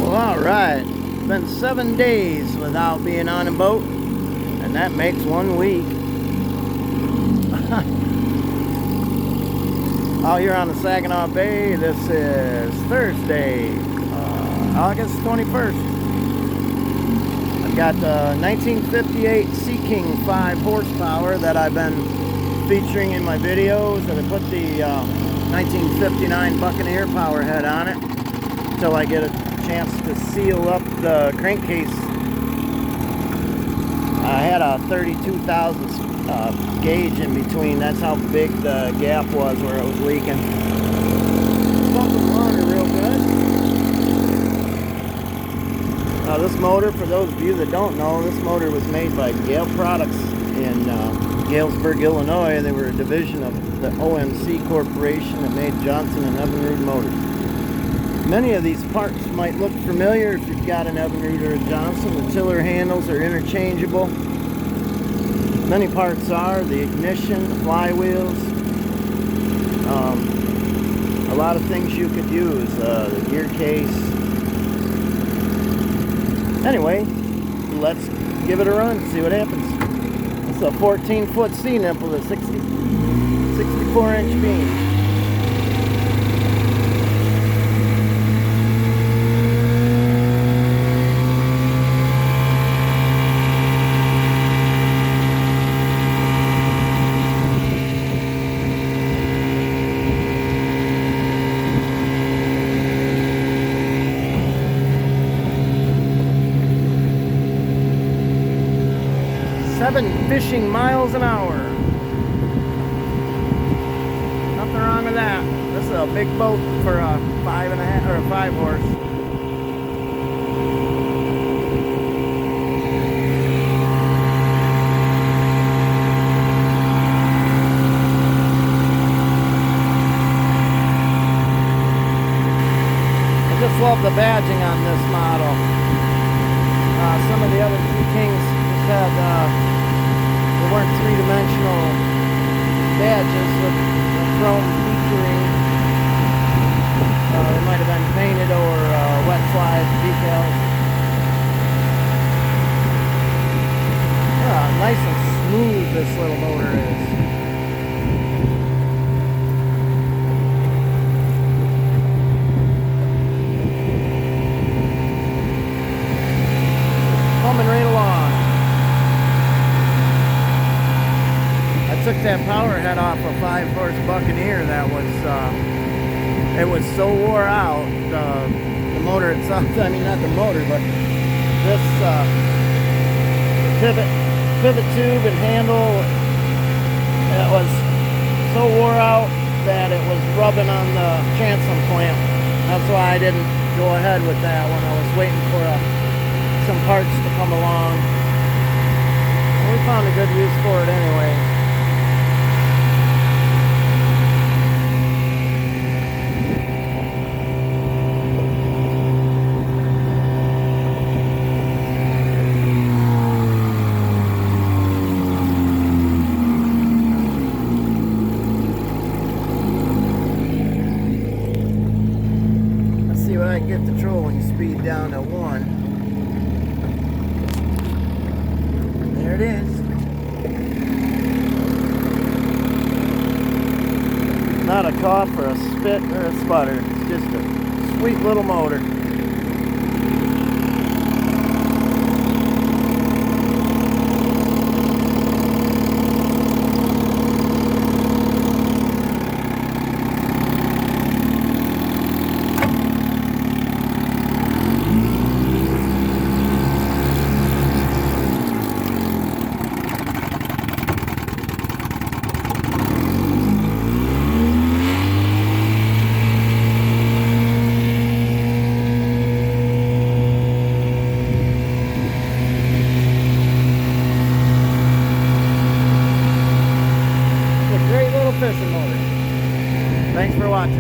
Well, all right. It's been 7 days without being on a boat, and that makes 1 week. Out here on the Saginaw Bay, this is Thursday, August 21st. I've got the 1958 Sea King 5 horsepower that I've been featuring in my videos, and I put the 1959 Buccaneer power head on it until I get a chance to seal up the crankcase. I had a 32 thousandths gauge in between. That's how big the gap was where it was leaking. Pumping water real good. Now this motor, for those of you that don't know, this motor was made by Gale Products in Galesburg, Illinois. They were a division of the OMC Corporation that made Johnson and Evinrude motors. Many of these parts might look familiar if you've got an Evinrude or a Johnson. The tiller handles are interchangeable. Many parts are. The ignition, the flywheels, a lot of things you could use, the gear case. Anyway, let's give it a run, see what happens. It's a 14-foot sea nipple with a 64-inch beam. Fishing miles an hour. Nothing wrong with that. This is a big boat for a 5.5 or a 5 horse. I just love the badging on this model. Some of the other Sea Kings just had they weren't three-dimensional badges with chrome featuring. They might have been painted or wet slide decals. Nice and smooth this little motor is. Coming right along. Took that power head off a 5-horse Buccaneer that was it was so wore out, the motor itself, I mean not the motor, but this pivot tube and handle, it was so wore out that it was rubbing on the transom clamp. That's why I didn't go ahead with that when I was waiting for some parts to come along. And we found a good use for it anyway. I can get the trolling speed down to 1. There it is. Not a cough or a spit or a sputter. It's just a sweet little motor. Fishing motor. Thanks for watching.